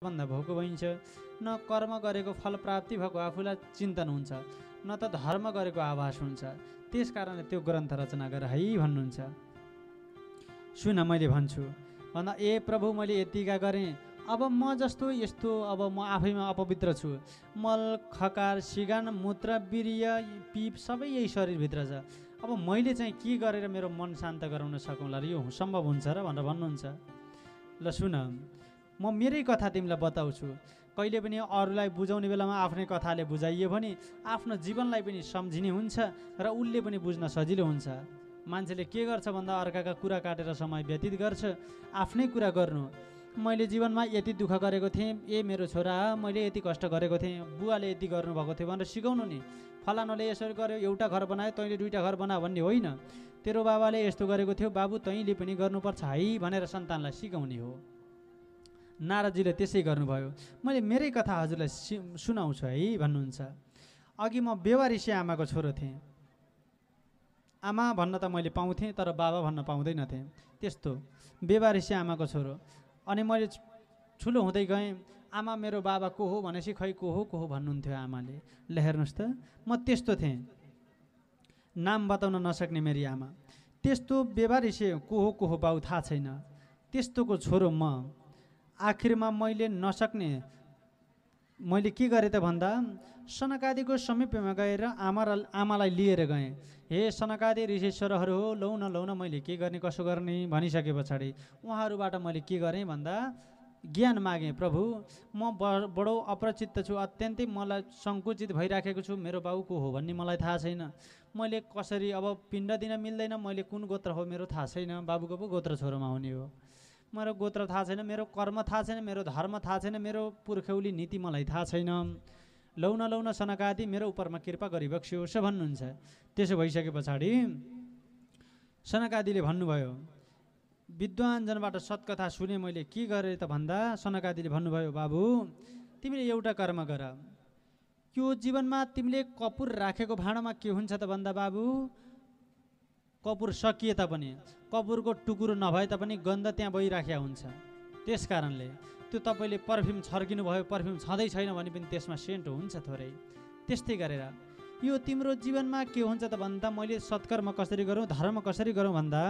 भन्दा भोको भइन्छ, न कर्म गरेको फल प्राप्ति भएको आफूलाई चिन्तन हुन्छ, न त धर्म गरेको आभास हुन्छ। त्यस कारणले त्यो ग्रन्थ रचना गर है भन्नुहुन्छ। सुन मैले भन्छु भन्दा ए प्रभु मैले यतिका गरेँ, अब म जस्तो यस्तो अब म आफैमा अपवित्र छु। मल खकार सिगान मूत्र वीर्य पिप सबै यही शरीरभित्र छ। अब मैले चाहिँ के गरेर मेरो मन शान्त गराउन सकौँला र यो सम्भव हुन्छ र भनेर भन्नुहुन्छ। ल सुन, म मेरै कथा तिमीलाई बताउँछु। कहिले पनि अरूलाई बुझाउने बेलामा आफ्नै कथाले बुझाइयो भने आफ्नो जीवनलाई पनि सम्झिने हुन्छ र उसले पनि बुझ्न सजिलो हुन्छ। मान्छेले के गर्छ भन्दा अर्काका कुरा काटेर समय व्यतीत गर्छ, आफ्नै कुरा गर्नु। मैले जीवनमा यति दुःख गरेको थिएँ, ए मेरो छोरा मैले यति कष्ट गरेको थिएँ, बुवाले यति गर्नुभएको थियो भनेर सिकाउनु नि। फलानाले यसरी गर्यो, एउटा घर बनायो, तैँले दुईवटा घर बना भन्ने होइन। तेरो बाबाले यस्तो गरेको थियो, बाबु तैँले पनि गर्नुपर्छ है भनेर सन्तानलाई सिकाउने हो। नारदजीले त्यसै गर्नुभयो। मैले मेरै कथा हजुरलाई सुनाउँछु है भन्नुहुन्छ। अघि म बेवारिसी आमाको छोरो थिएँ। आमा भन्न त मैले पाउँथेँ तर बाबा भन्न पाउँदैनथेँ। त्यस्तो बेवारिसी आमाको छोरो। अनि मैले ठुलो हुँदै गएँ। आमा मेरो बाबा को हो भनेपछि खै को हो भन्नुहुन्थ्यो आमाले। ल हेर्नुहोस् त, म त्यस्तो थिएँ, नाम बताउन नसक्ने मेरी आमा। त्यस्तो बेवारिसी को हो बाउ थाहा छैन, त्यस्तोको छोरो म। आखिरमा मैले नसक्ने मैले के गरेँ त भन्दा सनकादिको समीपमा गएर आमालाई लिएर गएँ। हे सनकादि ऋषेश्वरहरू हो, लौ न मैले के गर्ने कसो गर्ने भनिसके पछाडि उहाँहरूबाट मैले के गरेँ भन्दा ज्ञान मागेँ। प्रभु म बडो अपरिचित छु, अत्यन्तै मलाई सङ्कुचित भइराखेको छु, मेरो बाउ को हो भन्ने मलाई थाहा छैन। मैले कसरी अब पिण्ड दिन मिल्दैन, मैले कुन गोत्र हो मेरो थाहा छैन, बाबुको पो गोत्र छोरोमा हुने हो। मेरो गोत्र थाहा छैन, मेरो कर्म थाहा छैन, मेरो धर्म थाहा छैन, मेरो पुर्ख्यौली नीति मलाई थाहा छैन। लौ न सनकादि मेरो उपरमा कृपा गरिबक्स्योस् भन्नुहुन्छ। त्यसो भइसके पछाडि सनकादिले भन्नुभयो, विद्वानजनबाट सत्कथा सुने मैले, के गरेँ त भन्दा सनकादिले भन्नुभयो, बाबु तिमीले एउटा कर्म गर। यो जीवनमा तिमीले कपुर राखेको भाँडामा के हुन्छ त भन्दा बाबु कपुर सकिए तापनि कपुरको टुकुरो नभए तापनि गन्ध त्यहाँ बहिराखेको हुन्छ। त्यस कारणले त्यो तपाईँले पर्फ्युम छर्किनु भयो, पर्फ्युम छँदै छैन भने पनि त्यसमा सेन्ट हुन्छ थोरै। त्यस्तै गरेर यो तिम्रो जीवनमा के हुन्छ त भन्दा मैले सत्कर्म कसरी गरौँ, धर्म कसरी गरौँ भन्दा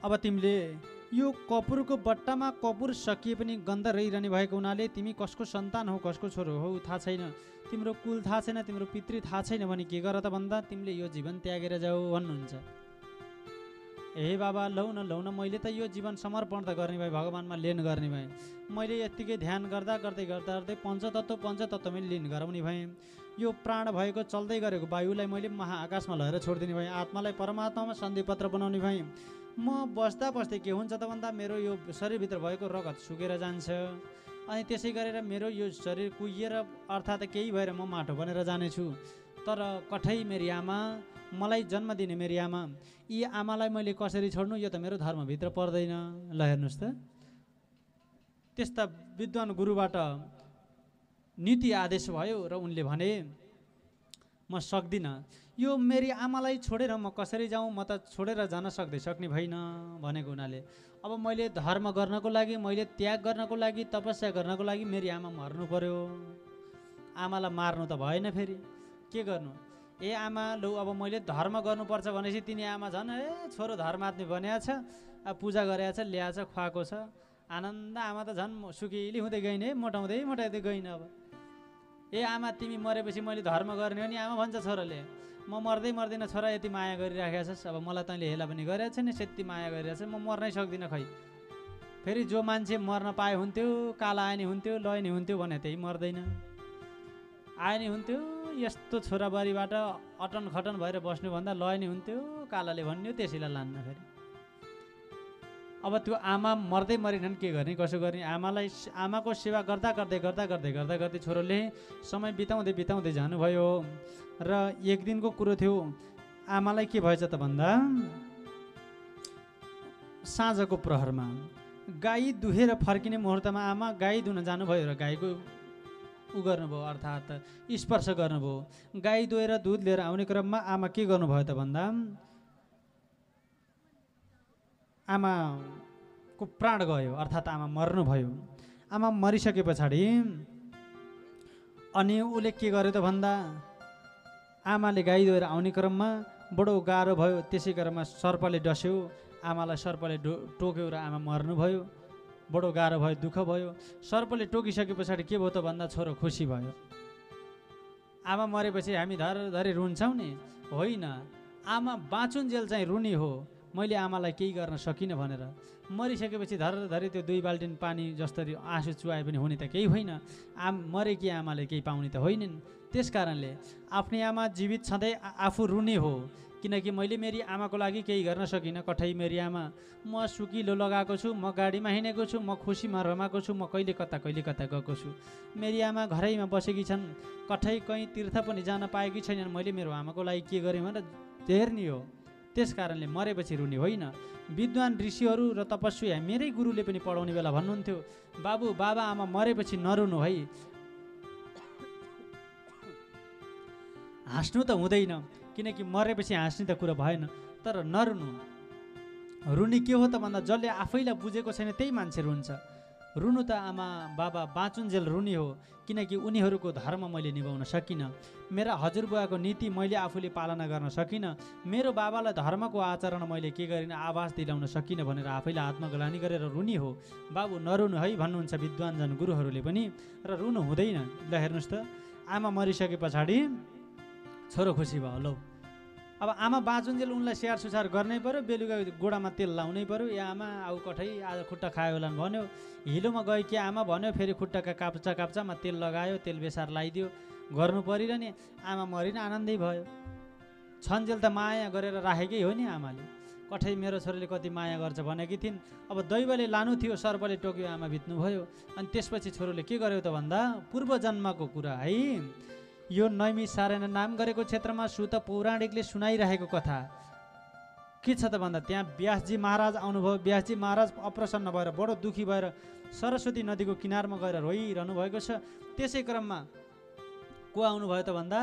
अब तिमीले यो कपुरको बट्टामा कपुर सकिए पनि गन्ध रहिरहने भएको हुनाले तिमी कसको सन्तान हो, कसको छोरो हो थाहा छैन, तिम्रो कुल थाहा छैन, तिम्रो पितृ थाहा छैन भने के गर त भन्दा तिमीले यो जीवन त्यागेर जाऊ भन्नुहुन्छ। ए बाबा लौ न मैले त यो जीवन समर्पण त गर्ने भए, भगवान्मा लिन गर्ने भए। मैले यत्तिकै ध्यान गर्दै पञ्चतत्त्वमै लिन गराउने भएँ। यो प्राण भएको चल्दै गरेको वायुलाई मैले महाआकाशमा लगेर छोडिदिने भएँ, आत्मालाई परमात्मामा सन्धिपत्र बनाउने भएँ। म बस्दा के हुन्छ त भन्दा मेरो यो शरीरभित्र भएको रगत सुकेर जान्छ। अनि त्यसै गरेर मेरो यो शरीर कुहिएर अर्थात् केही भएर म माटो बनेर जानेछु। तर कठै मेरी आमा, मलाई जन्म दिने मेरी आमा, यी आमालाई मैले कसरी छोड्नु, यो त मेरो धर्मभित्र पर्दैन। ल हेर्नुहोस् त, त्यस्ता विद्वान गुरुबाट नीति आदेश भयो र उनले भने म सक्दिनँ, यो मेरी आमालाई छोडेर म कसरी जाउँ, म त छोडेर जान सक्ने भइन भनेको हुनाले अब मैले धर्म गर्नको लागि, मैले त्याग गर्नको लागि, तपस्या गर्नको लागि मेरी आमा मर्नु पर्यो। आमालाई मार्नु त भएन, फेरि के गर्नु। ए आमा लौ अब मैले धर्म गर्नुपर्छ भनेपछि तिनी आमा झन् छोरो धर्मात्मी बनिया छ, पूजा गरेको छ, ल्याएको छ, खुवाएको छ, आनन्द। आमा त झन् सुकिली हुँदै गइन है, मोटाउँदै गइन। अब ए आमा तिमी मरेपछि मैले धर्म गर्ने हो नि आमा भन्छ छोराले। म मर्दैन छोरा, यति माया गरिराखेको छस्, अब मलाई तैँले हेला पनि गरेको छ नि, यति माया गरिरहेको छ, म मर्नै सक्दिनँ। खै फेरि जो मान्छे मर्न पाए हुन्थ्यो, काल आए नि हुन्थ्यो, लय नि हुन्थ्यो भने त्यही मर्दैन, आए नि हुन्थ्यो। यस्तो छोराबारीबाट अटन खटन भएर बस्नुभन्दा लय नि हुन्थ्यो, कालाले भन्यो, त्यसैलाई लान्न। फेरि अब त्यो आमा मर्दै मरिनन्, के गर्ने कसो गर्ने। आमाको सेवा गर्दा छोरोले समय बिताउँदै जानुभयो। र एक दिनको कुरो थियो, आमालाई के भएछ त भन्दा साँझको प्रहरमा गाई दुहेर फर्किने मुहुर्तमा आमा गाई दुन जानुभयो र गाईको गर्नुभयो, अर्थात् स्पर्श गर्नुभयो। गाई दुहेर दुध लिएर आउने क्रममा आमा के गर्नुभयो त भन्दा आमा को प्राण गयो अर्थात् आमा मर्नुभयो। आमा मरिसके पछाडि अनि उसले के गर्यो त भन्दा आमाले गाई दोहोर आउने क्रममा बडो गाह्रो भयो। त्यसै क्रममा सर्पले डस्यो, आमालाई सर्पले टोक्यो र आमा मर्नुभयो। बडो गाह्रो भयो, दुःख भयो। सर्पले टोकिसके पछाडि के भयो त भन्दा छोरो खुसी भयो। आमा मरेपछि हामी धरधरी रुन्छौँ नि, होइन। आमा बाँचुन्जेल चाहिँ रुनी हो, मैले आमालाई केही गर्न सकिनँ भनेर। मरिसकेपछि धरधरी त्यो 2 बाल्टिन पानी जस्तरी आँसु चुहाए पनि हुने त केही होइन। मरेकी आमाले केही पाउने त होइनन्। त्यस कारणले आफ्नै आमा जीवित छँदै आफू रुने हो, किनकि मैले मेरी आमाको लागि केही गर्न सकिनँ। कठै मेरी आमा, म सुकिलो लगाएको छु, म गाडीमा हिँडेको छु, म खुसीमा रमाएको छु, म कहिले कता गएको छु। मेरी आमा घरैमा बसेकी छन्, कठै कहीँ तीर्थ पनि जान पाएकी छैनन्। मैले मेरो आमाको लागि के गरेँ भनेर हेर्ने हो। त्यस कारणले मरेपछि रुने होइन। विद्वान ऋषिहरू र तपस्वी मेरै गुरुले पनि पढाउने बेला भन्नुहुन्थ्यो, बाबु बाबा आमा मरेपछि नरुनु है। हाँस्नु त हुँदैन, किनकि मरेपछि हाँस्ने त कुरा भएन, तर नरुनु। रुनी के हो त भन्दा जसले आफैलाई बुझेको छैन त्यही मान्छे रुन्छ। रुनु त आमा बाबा बाँचुन्जेल रुनी हो, किनकि उनीहरूको धर्म मैले निभाउन सकिनँ। मेरा हजुरबुवाको नीति मैले आफूले पालना गर्न सकिनँ। मेरो बाबालाई धर्मको आचरण मैले के गरिनँ, आवाज दिलाउन सकिनँ भनेर आफैलाई आत्मग्लानी गरेर रुनी हो। बाबु नरुनु है भन्नुहुन्छ विद्वानजन गुरुहरूले पनि, र रुनु हुँदैन। ल हेर्नुहोस् त, आमा मरिसके पछाडि छोरो खुसी भयो। लौ अब आमा बाँचुन्जेल उनलाई स्याहार सुसार गर्नै पर्यो, बेलुका गोडामा तेल लाउनै पर्यो। या आमा आऊ कठै आज खुट्टा खायो होला भन्यो, हिलोमा गयो कि आमा भन्यो, फेरि खुट्टाका काप्चामा तेल लगायो, तेल बेसार लगाइदियो, गर्नु परिरहने। आमा मरिन आनन्दै भयो। छन्जेल त माया गरेर राखेकै हो नि आमाले। कठै मेरो छोरीले कति माया गर्छ भनेकी थिइन्। अब दैवले लानु थियो, सर्पले टोक्यो, आमा बित्नुभयो। अनि त्यसपछि छोरोले के गर्यो त भन्दा पूर्व जन्मको कुरा है, यो नैमिषारण्य नाम गरेको क्षेत्रमा सुत पौराणिकले सुनाइरहेको कथा के छ त भन्दा त्यहाँ व्यासजी महाराज आउनुभयो। व्यासजी महाराज अप्रसन्न भएर बडो दुखी भएर सरस्वती नदीको किनारमा गएर रोइरहनु भएको छ। त्यसै क्रममा को आउनुभयो त भन्दा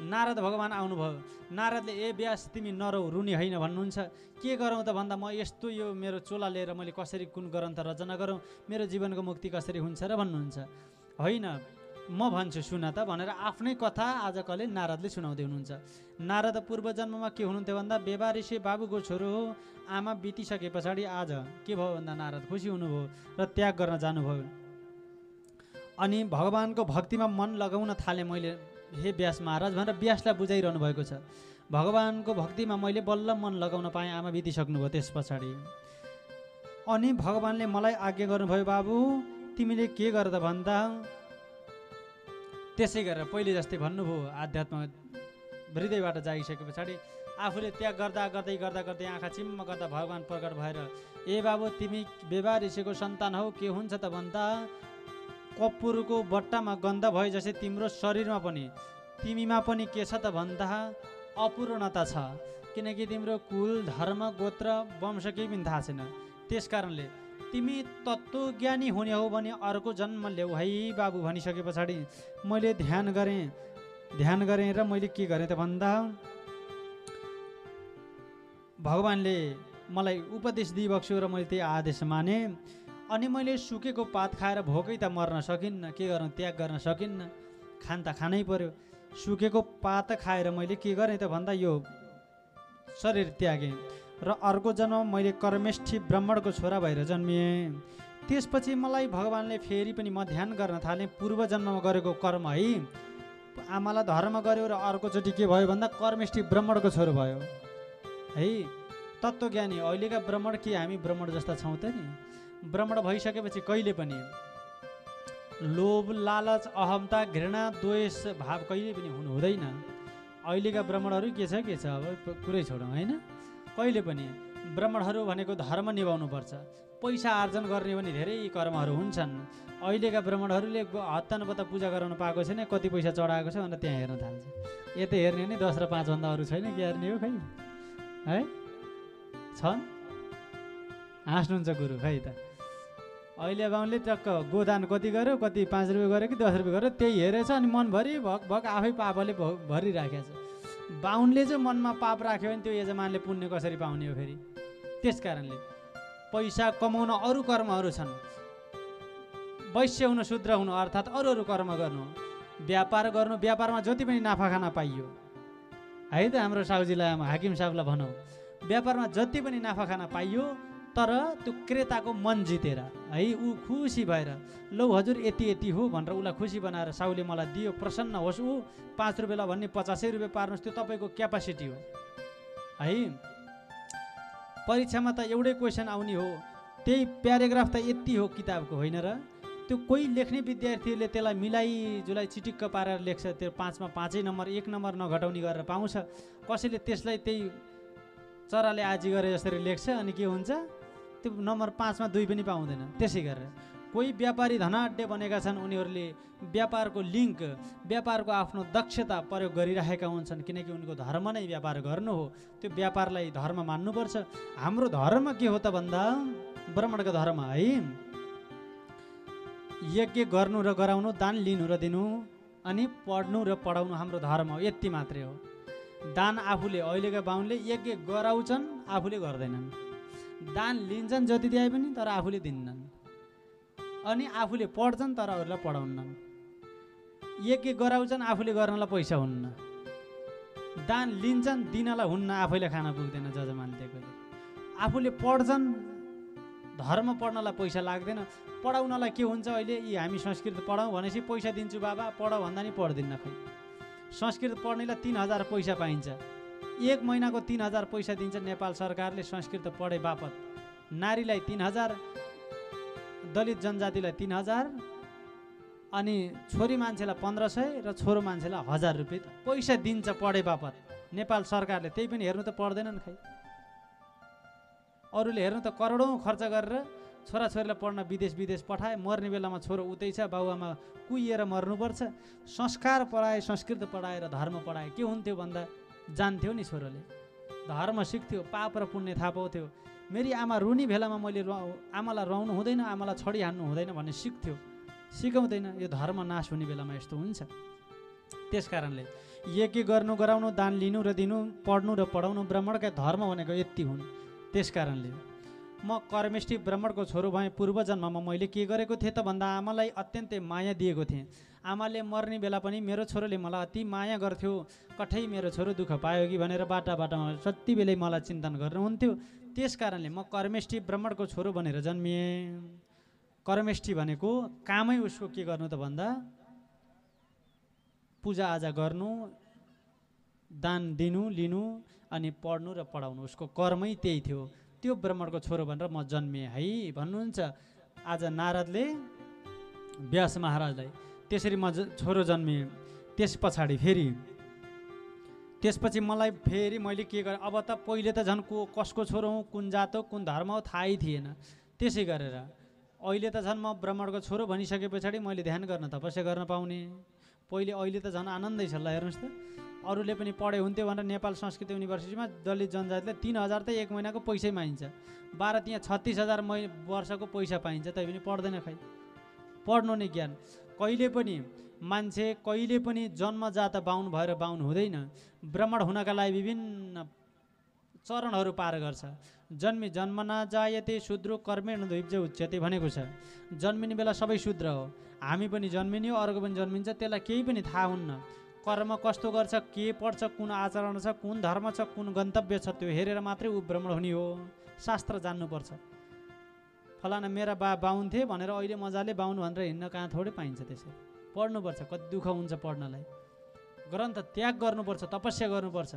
नारद भगवान आउनुभयो। नारदले ए व्यास तिमी नरौ, रुनी होइन भन्नुहुन्छ। के गरौँ त भन्दा म यस्तो यो मेरो चोला लिएर मैले कसरी कुन ग्रन्थ रचना गरौँ, मेरो जीवनको मुक्ति कसरी हुन्छ र भन्नुहुन्छ। होइन म भन्छु सुन त भनेर आफ्नै कथा आज कले नारदले सुनाउँदै हुनुहुन्छ। नारद पूर्व जन्ममा के हुनुहुन्थ्यो भन्दा बेबा ऋषि बाबुको छोरो हो। आमा बितिसके पछाडि आज के भयो भन्दा नारद खुसी हुनुभयो र त्याग गर्न जानुभयो। अनि भगवानको भक्तिमा मन लगाउन थालेँ मैले हे व्यास महाराज भनेर व्यासलाई बुझाइरहनु भएको छ। भगवानको भक्तिमा मैले बल्ल मन लगाउन पाएँ, आमा बितिसक्नुभयो त्यस पछाडि। अनि भगवानले मलाई आज्ञा गर्नुभयो, बाबु तिमीले के गर त भन्दा त्यसै गरेर पहिले जस्तै भन्नुभयो। आध्यात्म हृदयबाट जागिसके पछाडि आफूले त्याग गर्दा गर्दै आँखा चिम्म गर्दा भगवान प्रकट भएर, ए बाबु तिमी बेबा ऋषिको सन्तान हौ। के हुन्छ त भन्दा कपुरको बट्टामा गन्ध भए जस्तै तिम्रो शरीरमा पनि तिमीमा पनि के छ त भन्दा अपूर्णता छ, किनकि तिम्रो कुल धर्म गोत्र वंश केही पनि थाहा छैन। त्यस कारणले तिमी तत्त्वज्ञानी हुने हो भने अर्को जन्म ल्याऊ है बाबु भनिसके पछाडि मैले ध्यान गरेँ र मैले के गरेँ त भन्दा भगवानले मलाई उपदेश दिइबक्स्यो र मैले त्यही आदेश माने। अनि मैले सुकेको पात खाएर भोकै त मर्न सकिन्न, के गरौँ त्याग गर्न सकिन्न, खान त खानै पर्यो। सुकेको पात खाएर मैले के गरेँ त भन्दा यो शरीर त्यागेँ र अर्को जन्म मैले कर्मेष्ठी ब्राह्मणको छोरा भएर जन्मिएँ। त्यसपछि मलाई भगवानले फेरि पनि म ध्यान गर्न थालेँ। पूर्व जन्ममा गरेको कर्म है, आमालाई धर्म गर्यो र अर्कोचोटि के भयो भन्दा कर्मेष्ठी ब्राह्मणको छोरो भयो है। तत्त्वज्ञानी अहिलेका ब्राह्मण के हामी ब्राह्मण जस्ता छौँ त नि? ब्राह्मण भइसकेपछि कहिले पनि लोभ लालच अहमता घृणा द्वेष भाव कहिले पनि हुनु हुँदैन। अहिलेका ब्राह्मणहरू के छ अब कुरै छोडौँ होइन। कहिले पनि ब्राह्मणहरू भनेको धर्म निभाउनु पर्छ। पैसा आर्जन गर्ने पनि धेरै कर्महरू हुन्छन्। अहिलेका ब्राह्मणहरूले हत्तानपत्ता पूजा गराउनु पाएको छैन, कति पैसा चढाएको छ भनेर त्यहाँ हेर्न थाल्छ। यता हेर्ने नि 10 र 5 भन्दा अरू छैन, के हेर्ने हो खै है? छन् हाँस्नुहुन्छ गुरु खै त। अहिले बाहुनले टक्क गोदान कति गर्यो, कति 5 रुपियाँ गर्यो कि 10 रुपियाँ गर्यो, त्यही हेरेछ अनि मनभरि भक आफै पापले भरिराखेको छ। बाहुनले चाहिँ मनमा पाप राख्यो भने त्यो यजमानले पुण्य कसरी पाउने हो फेरि? त्यस कारणले पैसा कमाउन अरू कर्महरू छन्। वैश्य हुनु, शूद्र हुनु अर्थात् अरू अरू कर्म गर्नु, व्यापार गर्नु, व्यापारमा जति पनि नाफा खान पाइयो है त। हाम्रो साउजीलाई हाकिम साहबलाई भनौँ, व्यापारमा जति पनि नाफा खान पाइयो, तर त्यो क्रेताको मन जितेर है, ऊ खुसी भएर लौ हजुर यति यति हो भनेर उसलाई खुसी बनाएर साउले मलाई दियो, प्रसन्न होस्, ऊ 5 रुपियाँलाई भन्ने 50 रुपियाँ पार्नुहोस्, त्यो तपाईँको क्यापासिटी हो है। परीक्षामा त एउटै क्वेसन आउने हो, त्यही प्याराग्राफ त यति हो किताबको, होइन र? त्यो कोही लेख्ने विद्यार्थीहरूले त्यसलाई मिलाइजुलाई चिटिक्क पारेर लेख्छ, त्यो 5 मा 5 नम्बर 1 नम्बर नघटाउने गरेर पाउँछ। कसैले त्यसलाई त्यही चराले आजी गरे जसरी लेख्छ, अनि के हुन्छ, त्यो नम्बर 5 मा 2 पनि पाउँदैन। त्यसै गरेर कोही व्यापारी धनाढ्य बनेका छन्, उनीहरूले व्यापारको लिङ्क, व्यापारको आफ्नो दक्षता प्रयोग गरिरहेका हुन्छन्, किनकि उनको धर्म नै व्यापार गर्नु हो। त्यो व्यापारलाई धर्म मान्नुपर्छ। हाम्रो धर्म के हो त भन्दा, ब्राह्मणको धर्म है, यज्ञ गर्नु र गराउनु, दान लिनु र दिनु, अनि पढ्नु र पढाउनु हाम्रो धर्म हो, यति मात्रै हो। दान आफूले, अहिलेका बाहुनले यज्ञ गराउँछन्, आफूले गर्दैनन्। दान लिन्छन् जति दिए पनि, तर आफूले दिन्नन्। अनि आफूले पढ्छन्, तर अरूलाई पढाउन्नन्। यज्ञ गराउँछन्, आफूले गर्नलाई पैसा हुन्न। दान लिन्छन्, दिनलाई हुन्न, आफैले खान पुग्दैन जजमान दिएकोले। आफूले पढ्छन्, धर्म पढ्नलाई पैसा लाग्दैन। पढाउनलाई के हुन्छ, अहिले यी हामी संस्कृत पढाउँ भनेपछि पैसा दिन्छु बाबा, पढ भन्दा नि पढ्दिन्न। खै संस्कृत पढ्नेलाई 3000 पैसा पाइन्छ, 1 महिनाको 3000 पैसा दिन्छ नेपाल सरकारले संस्कृत पढे बापत। नारीलाई 3000, दलित जनजातिलाई 3000, अनि छोरी मान्छेलाई 1500 र छोरो मान्छेलाई 1000 रुपियाँ पैसा दिन्छ पढे बापत नेपाल सरकारले। त्यही पनि हेर्नु त पढ्दैनन्। खै अरूले हेर्नु त करोडौँ खर्च गरेर छोराछोरीलाई पढ्न विदेश पठाए, मर्ने बेलामा छोरो उतै छ, बाबुआमा कुहिएर मर्नुपर्छ। संस्कार पढाए, संस्कृत पढाए र धर्म पढाए, के हुन्थ्यो भन्दा, जान्थ्यो नि छोरोले, धर्म सिक्थ्यो, पाप र पुण्य थाहा पाउँथ्यो। मेरी आमा रुनी बेलामा मैले आमालाई रुवाउनु हुँदैन, आमालाई छडी हान्नु हुँदैन भन्ने सिक्थ्यो। सिकाउँदैन, यो धर्म नाश हुने बेलामा यस्तो हुन्छ। त्यस कारणले यज्ञ गर्नु, गराउनु, दान लिनु र दिनु, पढ्नु र पढाउनु ब्राह्मणका धर्म भनेको यति हुन्। त्यस कारणले म कर्मेष्ठी ब्राह्मणको छोरो भएँ। पूर्व जन्ममा मैले के गरेको थिएँ त भन्दा, आमालाई अत्यन्तै माया दिएको थिएँ। आमाले मर्ने बेला पनि मेरो छोरोले मलाई अति माया गर्थ्यो। कठै मेरो छोरो दुःख पायो कि भनेर बाटामा जति बेलै मलाई चिन्तन गर्नुहुन्थ्यो। त्यस कारणले म कर्मेष्ठी ब्राह्मणको छोरो भनेर जन्मिएँ। कर्मेष्ठी भनेको कामै उसको के गर्नु त भन्दा, पूजाआजा गर्नु, दान दिनु लिनु, अनि पढ्नु र पढाउनु, उसको कर्मै त्यही थियो। त्यो ब्राह्मणको छोरो भनेर म जन्मिएँ है भन्नुहुन्छ आज नारदले व्यास महाराजलाई। त्यसरी म छोरो जन्मिएँ। त्यस पछाडि फेरि त्यसपछि मलाई फेरि मैले के गरेँ, अब त पहिले त झन् कसको छोरो हुँ, कुन जात हो, कुन धर्म हो, थाहै थिएन। त्यसै गरेर अहिले त झन् म ब्राह्मणको छोरो भनिसके पछाडि मैले ध्यान गर्न, तपस्या गर्न पाउने। अहिले त झन् आनन्दै छ। ल हेर्नुहोस् त, अरूले पनि पढे हुन्थ्यो भनेर नेपाल संस्कृत युनिभर्सिटीमा दलित जनजातिले 3000 त 1 महिनाको पैसै पाइन्छ। 12 त्यहाँ 36,000 वर्षको पैसा पाइन्छ, तै पनि पढ्दैन। खै पढ्नु नै ज्ञान। कहिले पनि मान्छे कहिले पनि जन्मजात बाहुन भएर बाहुन हुँदैन। ब्राह्मण हुनका लागि विभिन्न चरणहरू पार गर्छ। जन्मना जायते शूद्रो कर्मेण द्विज उच्यते भनेको छ। जन्मिने बेला सबै शूद्र हो, हामी पनि जन्मिने हो, अर्को पनि जन्मिन्छ, त्यसलाई केही पनि थाहा हुन्न। कर्म कस्तो गर्छ, के पढ्छ, कुन आचरण छ, कुन धर्म छ, कुन गन्तव्य छ, त्यो हेरेर मात्रै ऊ ब्राह्मण हुने हो। शास्त्र जान्नुपर्छ। फलाना मेरा बाहुन थिए भनेर अहिले मजाले बाहुन भनेर हिँड्न कहाँ थोरै पाइन्छ। त्यसै पढ्नुपर्छ। कति दुःख हुन्छ पढ्नलाई। ग्रन्थ त्याग गर्नुपर्छ, तपस्या गर्नुपर्छ।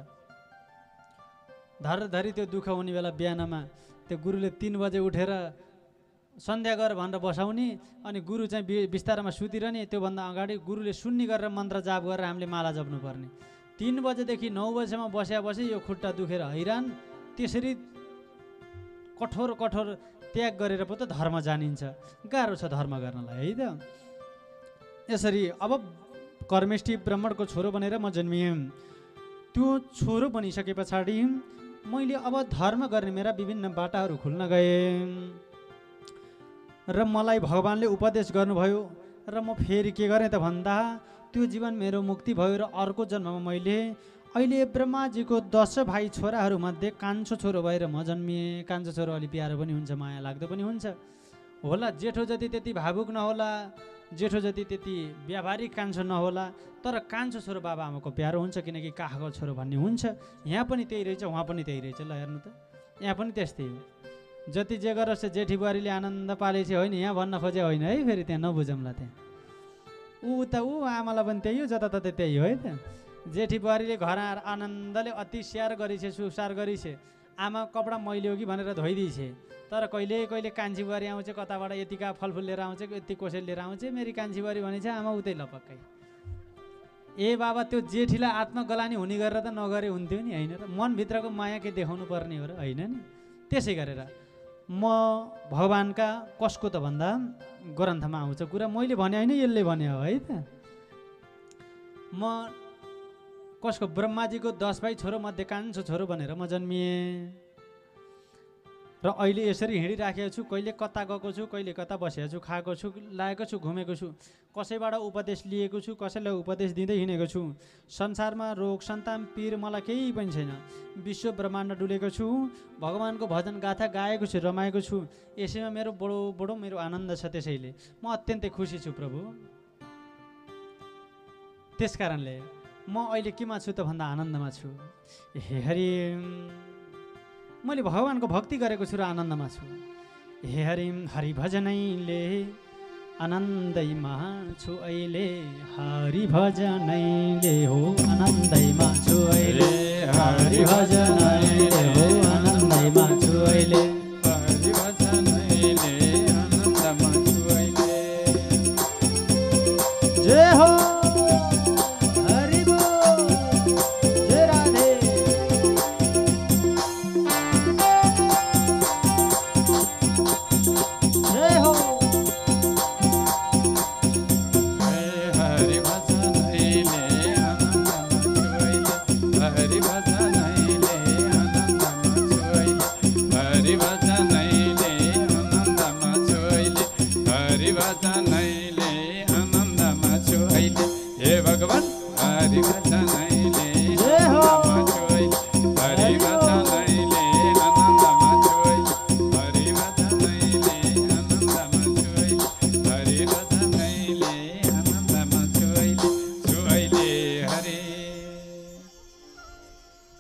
धरी त्यो दुःख हुने बेला बिहानमा त्यो गुरुले 3 बजे उठेर सन्ध्या गर भनेर बसाउने, अनि गुरु चाहिँ बिस्तारमा सुतिरहने। त्योभन्दा अगाडि गुरुले सुन्नी गरेर मन्त्र जाप गरेर हामीले माला जप्नुपर्ने। 3 बजेदेखि 9 बजेसम्म बसी यो खुट्टा दुखेर हैरान। त्यसरी कठोर त्याग गरेर पो त धर्म जानिन्छ। गाह्रो छ धर्म गर्नलाई है त। यसरी अब कर्मेष्ठी ब्राह्मणको छोरो बनेर म जन्मिएँ। त्यो छोरो बनिसके पछाडि मैले अब धर्म गर्ने मेरा विभिन्न बाटाहरू खुल्न गए र मलाई भगवानले उपदेश गर्नुभयो। र म फेरि के गरेँ त भन्दा, त्यो जीवन मेरो मुक्ति भयो र अर्को जन्ममा मैले अहिले ब्रह्माजीको 10 भाइ छोराहरूमध्ये कान्छो छोरो भएर म जन्मिएँ। कान्छो छोरो अलि प्यारो पनि हुन्छ, माया लाग्दो पनि हुन्छ होला। जेठो जति त्यति भावुक नहोला, जेठो जति त्यति व्यावहारिक कान्छो नहोला, तर कान्छो छोरो बाबाआमाको प्यारो हुन्छ, किनकि काखको छोरो भन्ने हुन्छ। यहाँ पनि त्यही रहेछ, उहाँ पनि त्यही रहेछ। ल हेर्नु त, यहाँ पनि त्यस्तै हो। जति जे गरोस् जेठी बुहारीले आनन्द पालेछ होइन, यहाँ भन्न खोजे होइन है, फेरि त्यहाँ नबुझौँला। त्यहाँ ऊ आमालाई पनि त्यही हो, जताततै त्यही हो है त। जेठी बुहारीले घर आएर आनन्दले अति स्याहार गरिछे, सुसार गरिछे। आमा कपडा मैले हो कि भनेर धोइदिछे, तर कहिले कहिले कान्छी बुहारी आउँछ, कताबाट यतिका फलफुल लिएर आउँछ, यति कोसेल लिएर आउँछ, मेरी कान्छी बुहारी भनेछ, आमा उतै लपक्कै। ए बाबा, त्यो जेठीलाई आत्मगलानी हुने गरेर त नगरे हुन्थ्यो नि, होइन र? मनभित्रको माया के देखाउनु पर्ने हो र, होइन नि? त्यसै गरेर म भगवान्का कसको त भन्दा ग्रन्थमा आउँछ कुरा, मैले भने होइन, यसले भने हो है त। म कसको? ब्रह्माजीको 10 भाइ छोरो मध्ये कान्छो छोरो भनेर म जन्मिएँ र अहिले यसरी हिँडिराखेको छु। कहिले कता गएको छु, कहिले कता बसेको छु, खाएको छु, लागेको छु, घुमेको छु, कसैबाट उपदेश लिएको छु, कसैलाई उपदेश दिँदै हिँडेको छु। संसारमा रोग सन्तान पीर मलाई केही पनि छैन। विश्व ब्रह्माण्ड डुलेको छु, भगवान्को भजन गाथा गाएको छु, रमाएको छु। यसैमा मेरो बडो मेरो आनन्द छ। त्यसैले म अत्यन्तै खुसी छु प्रभु। त्यस कारणले म अहिले केमा छु त भन्दा आनन्दमा छु। हे हरि, मैले भगवान्को भक्ति गरेको छु र आनन्दमा छु। हे हरि, हरि भजनैले आनन्दैमा छु अहिले। हरि भजनैले हो आनन्दैमा छु अहिले। हरि भजनैले हो आनन्दैमा छु अहिले। हरि भजनैले आनन्दमा छु अहिले। जय हो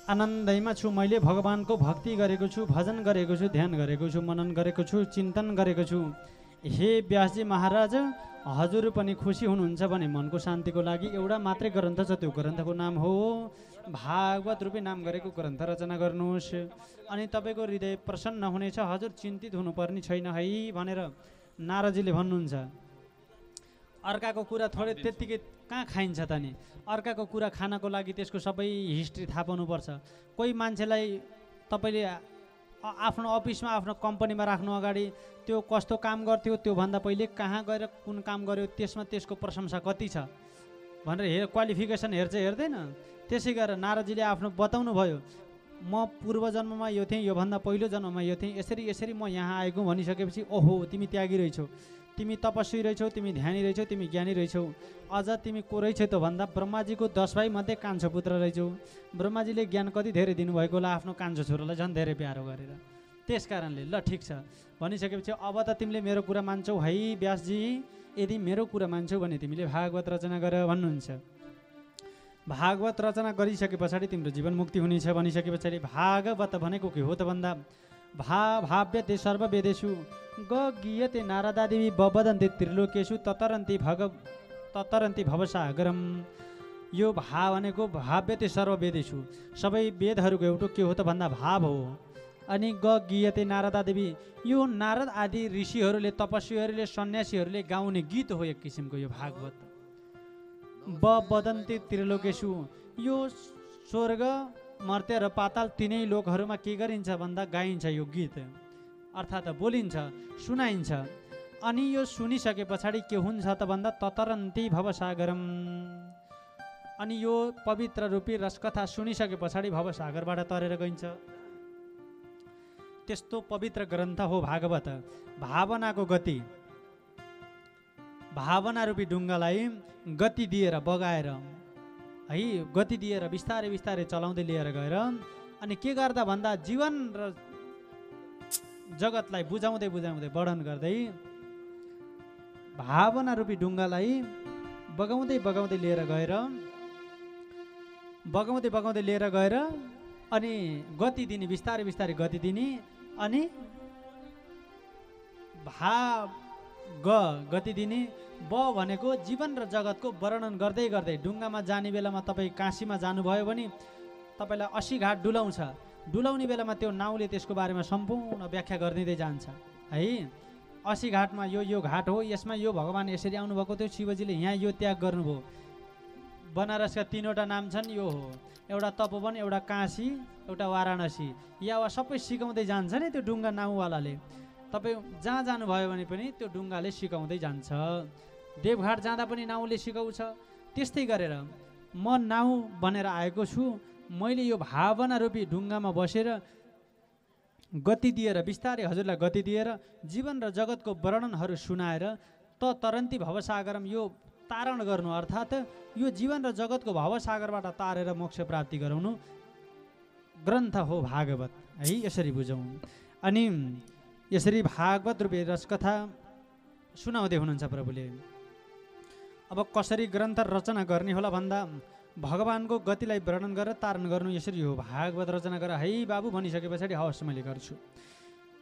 आनन्दैमा छु। मैले भगवान्को भक्ति गरेको छु, भजन गरेको छु, ध्यान गरेको छु, मनन गरेको छु, चिन्तन गरेको छु। हे व्यासजी महाराज, हजुर पनि खुसी हुनुहुन्छ भने मनको शान्तिको लागि एउटा मात्रै ग्रन्थ छ, त्यो ग्रन्थको नाम हो भागवत रूपी नाम गरेको ग्रन्थ रचना गर्नुहोस्, अनि तपाईँको हृदय प्रसन्न हुनेछ। हजुर चिन्तित हुनुपर्ने छैन है भनेर नारदजीले भन्नुहुन्छ। अर्काको कुरा थोरै त्यत्तिकै कहाँ खाइन्छ त नि? अर्काको कुरा खानको लागि त्यसको सबै हिस्ट्री थाहा पाउनुपर्छ। कोही मान्छेलाई तपाईँले आफ्नो अफिसमा, आफ्नो कम्पनीमा राख्नु अगाडि त्यो कस्तो काम गर्थ्यो, त्योभन्दा पहिले कहाँ गएर कुन काम गर्यो, त्यसमा त्यसको प्रशंसा कति छ भनेर क्वालिफिकेसन हेर्दैन। त्यसै गरेर नारदजीले आफ्नो बताउनु भयो, म पूर्व जन्ममा यो थिएँ, योभन्दा पहिलो जन्ममा यो थिएँ, यसरी म यहाँ आएको भनिसकेपछि ओहो तिमी त्यागी रहेछौ, तिमी तपस्वी रहेछौ, तिमी ध्यानी रहेछौ, तिमी ज्ञानी रहेछौ, अझ तिमी को रहेछौ त भन्दा ब्रह्माजीको 10 भाइ मध्ये कान्छो पुत्र रहेछौ। ब्रह्माजीले ज्ञान कति धेरै दिनुभएको होला आफ्नो कान्छो छोरालाई, झन् धेरै प्यारो गरेर। त्यस कारणले ल ठिक छ भनिसकेपछि अब त तिमीले मेरो कुरा मान्छौ है व्यासजी, यदि मेरो कुरा मान्छौ भने तिमीले भागवत रचना गर भन्नुहुन्छ। भागवत रचना गरिसके पछाडि तिम्रो जीवन मुक्ति हुनेछ भनिसके पछाडि भागवत भनेको के हो त भन्दा भाव्यते सर्ववेदेषु गीयते नारदादेवी बवदन्ते त्रिलोकेषु ततरन्ति भवसागरम। यो भाव भनेको भाव्यते सर्ववेदेषु, सबै वेदहरूको एउटा के हो त भन्दा भाव हो। अनि गीयते नारदादेवी, यो नारद आदि ऋषिहरूले, तपस्वीहरूले, सन्यासीहरूले गाउने गीत हो एक किसिमको यो भागवत। बवदन्ते त्रिलोकेषु, यो स्वर्ग मर्त्य र पाताल तीनै लोकहरूमा के गरिन्छ भन्दा गाइन्छ यो गीत, अर्थात् बोलिन्छ, सुनाइन्छ। अनि यो सुनिसके पछाडि के हुन्छ त भन्दा ततरन्ति भवसागरम, अनि यो पवित्र रूपी रसकथा सुनिसके पछाडि भवसागरबाट तरेर गइन्छ। त्यस्तो पवित्र ग्रन्थ हो भागवत। भावनाको गति, भावना रूपी ढुङ्गालाई गति दिएर बगाएर है गति दिएर बिस्तारै बिस्तारै चलाउँदै लिएर गएर अनि के गर्दा भन्दा जीवन र जगतलाई बुझाउँदै बुझाउँदै वर्णन गर्दै भावना रूपी ढुङ्गालाई बगाउँदै बगाउँदै लिएर गएर अनि गति दिने बिस्तारै बिस्तारै गति दिने अनि गति दिने ब भनेको जीवन र जगतको वर्णन गर्दै गर्दै ढुङ्गामा जाने बेलामा तपाईँ काशीमा जानुभयो भने तपाईँलाई 80 घाट डुलाउने बेलामा त्यो नाउले त्यसको बारेमा सम्पूर्ण व्याख्या गरिदिँदै जान्छ है। 80 घाटमा यो घाट हो, यसमा यो भगवान् यसरी आउनुभएको थियो, शिवजीले यहाँ यो त्याग गर्नुभयो। बनारसका 3वटा नाम छन्, यो हो एउटा तपोवन, एउटा काशी, एउटा वाराणसी। या सबै सिकाउँदै जान्छ नि त्यो ढुङ्गा नाउवालाले। तपाईँ जहाँ जानुभयो भने पनि त्यो ढुङ्गाले सिकाउँदै जान्छ। देवघाट जाँदा पनि नाउले सिकाउँछ। त्यस्तै गरेर म नाउ बनेर आएको छु, मैले यो भावना रूपी ढुङ्गामा बसेर गति दिएर बिस्तारै हजुरलाई गति दिएर जीवन र जगतको वर्णनहरू सुनाएर तरन्ती भवसागरम यो तारण गर्नु, अर्थात् यो जीवन र जगतको भवसागरबाट तारेर मोक्ष प्राप्ति गराउनु ग्रन्थ हो भागवत है। यसरी बुझौँ। अनि यसरी भागवत रूपी रसकथा सुनाउँदै हुनुहुन्छ प्रभुले। अब कसरी ग्रन्थ रचना गर्ने होला भन्दा भगवानको गतिलाई वर्णन गरेर तारण गर्नु यसरी हो। भागवत रचना गरेर है बाबु भनिसके पछाडि हवस् मैले गर्छु।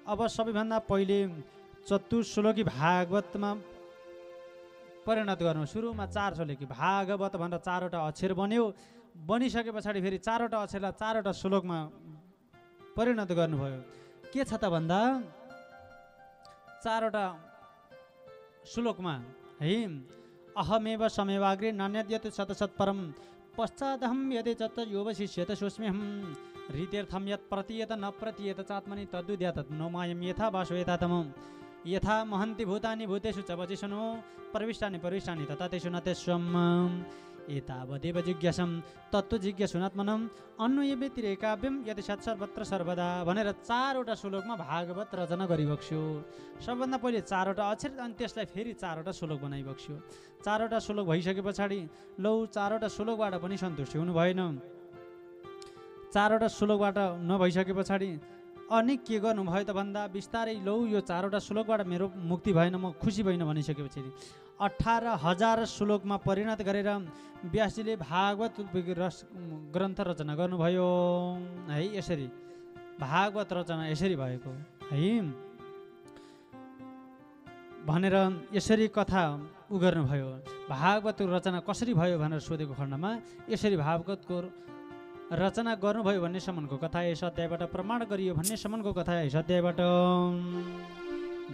अब सबैभन्दा पहिले चतुश्लोकी भागवतमा परिणत गर्नु। सुरुमा 4 श्लोकी भागवत भनेर 4वटा अक्षर बन्यो। बनिसके पछाडि फेरि 4वटा अक्षरलाई 4वटा श्लोकमा परिणत गर्नुभयो। के छ त भन्दा 4वटा श्लोकमा है अहमेव समेवाग्रे नान्यद्यत शतशतपरम पश्चादहं यदि चत्त योवशिष्यत सोस्म्यहं रीत्यर्थं यत् प्रतीयत न प्रतीयत चात्मनि तद्विद्यात् नो मायं यथा वासो यथा तमं यथा महन्ति भूतानि भूतेषु च वचिषनो प्रविष्टानि तथा तेषु न तेष्वम् एतावदेव जिज्ञासं तत्त्व जिज्ञासुनात्मनम् अन्वय व्यतिरेकाव्यम यदि सत् सर्वत्र सर्वदा भनेर 4वटा श्लोकमा भागवत रचना गरिबक्स्यो। सबभन्दा पहिले 4वटा अक्षर अनि त्यसलाई फेरि 4वटा श्लोक बनाइबक्स्यो। 4वटा श्लोक भइसके पछाडि लौ 4वटा श्लोकबाट पनि सन्तुष्टि हुनु भएन। 4वटा श्लोकबाट नभइसके पछाडि अनि के गर्नुभयो त भन्दा बिस्तारै लौ यो 4वटा श्लोकबाट मेरो मुक्ति भएन, म खुसी भइन भनिसकेपछि 18,000 श्लोकमा परिणत गरेर व्यासजीले भागवत ग्रन्थ रचना गर्नुभयो है। यसरी भागवत रचना यसरी भएको है भनेर यसरी कथा गर्नुभयो। भागवत रचना कसरी भयो भनेर सोधेको खण्डमा यसरी भागवतको रचना गर्नुभयो भन्ने सम्मको कथा यस अध्यायबाट प्रमाण गरियो भन्ने सम्मको कथा यस अध्यायबाट।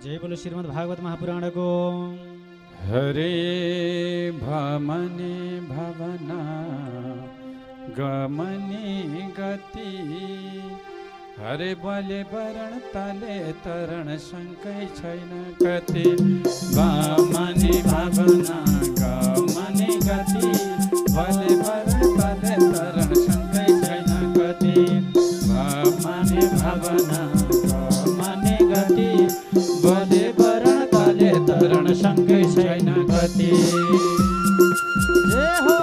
जय बोलो श्रीमद् भागवत महापुराणको। हरे भमने भवना गमने गति हरे बले वरण तले तरण शङ्कै छैन कति गमने भवना गमने गति बले वरण तले तरण शङ्कै छैन कति गमने भवना गमने गति बले वरण तले तरण शङ्कै छैन कति। जय हो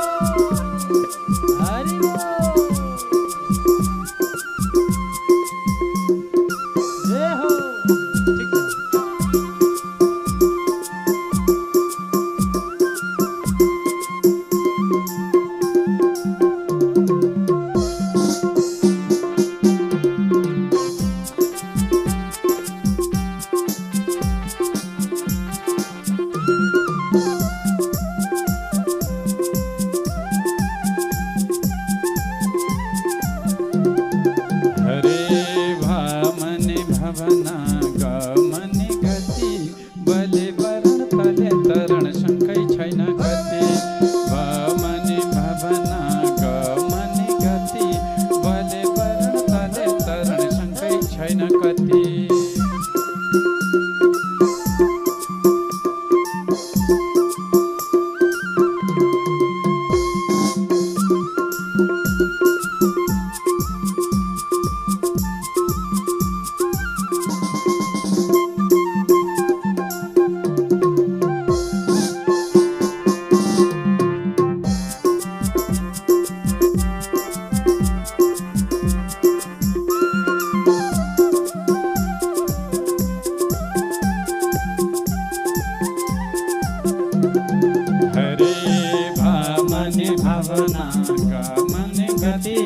हरि बोल। जय हो। ठीक है। हरे भामनि भावनाका माने गति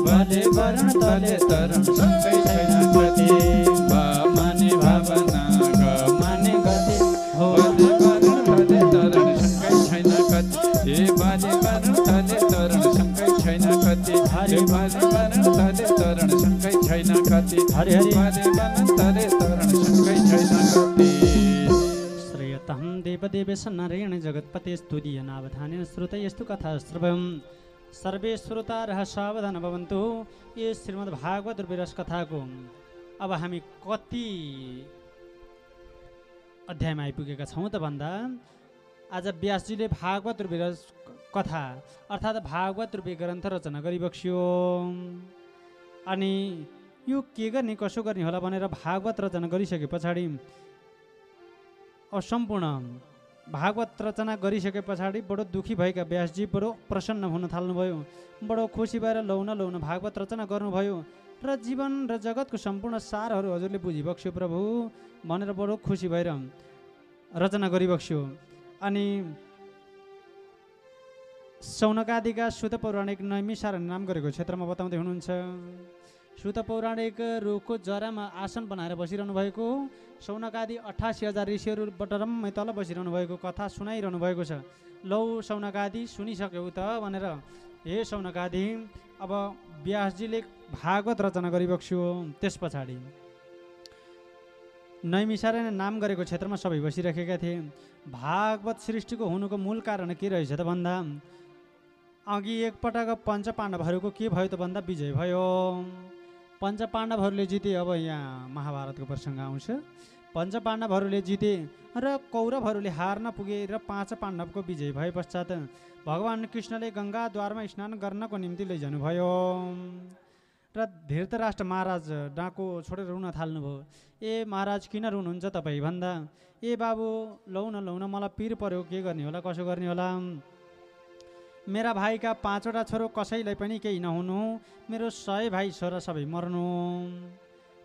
भले वरण तले तरण शङ्कै छैन गति भामनि भावनाका माने गति भले वरण तले तरण शङ्कै छैन गति हे भले वरण तले तरण शङ्कै छैन गति हरे भले वरण तले तरण शङ्कै छैन गति हरे भले वरण तले तरण शङ्कै छैन गति श्रेयतहं देवदेवेश नारायण जगत्पते स्तुतीय नावधानेन श्रुतयस्तु कथा श्रवम् सर्वे श्रोतारः सावधान भवन्तु। यो श्रीमद् भागवत विरस कथाको अब हामी कति अध्यायमा आइपुगेका छौँ त भन्दा आज व्यासजीले भागवत विरस कथा अर्थात् भागवत रूपी ग्रन्थ रचना गरिबक्स्यो। अनि यो के गर्ने कसो गर्ने होला भनेर भागवत रचना गरिसके पछाडि सम्पूर्ण भागवत रचना गरिसके पछाडि बडो दुखी भएका व्यासजी बडो प्रसन्न हुन थाल्नुभयो। बडो खुसी भएर लौन भागवत रचना गर्नुभयो र जीवन र जगतको सम्पूर्ण सारहरू हजुरले बुझिबक्स्यो प्रभु भनेर बडो खुसी भएर रचना गरिबक्स्यो। अनि सौनकादिका सुत पौराणिक नैमिषार नाम गरेको क्षेत्रमा बताउँदै हुनुहुन्छ। सुत पौराणिक रुखको जरामा आसन बनाएर बसिरहनु भएको सौनकादि 88,000 ऋषिहरू बटरम्मै तल बसिरहनु भएको कथा सुनाइरहनु भएको छ। लौ सौनकादि सुनिसक्यौ त भनेर हे सौनकादि अब व्यासजीले भागवत रचना गरिबक्स्यो। त्यस पछाडि नैमिषारण्य नाम गरेको क्षेत्रमा सबै बसिराखेका थिए। भागवत सृष्टिको हुनुको मूल कारण के रहेछ त भन्दा अघि एकपटक पञ्चपाण्डवहरूको के भयो त भन्दा विजय भयो। पञ्चपाण्डवहरूले जिते। अब यहाँ महाभारतको प्रसङ्ग आउँछ। पञ्चपाण्डवहरूले जिते र कौरवहरूले हार्न पुगे र 5 पाण्डवको विजय भए पश्चात भगवान् कृष्णले गङ्गाद्वारमा स्नान गर्नको निम्ति लैजानुभयो र धृतराष्ट्र महाराज डाको छोडेर रुन थाल्नुभयो। ए महाराज किन रुनुहुन्छ तपाईँ भन्दा ए बाबु लौन मलाई पिर पर्यो के गर्ने होला कसो गर्ने होला। मेरा भाइका 5वटा छोरो कसैलाई पनि केही नहुनु, मेरो 100 भाइ छोरा सबै मर्नु।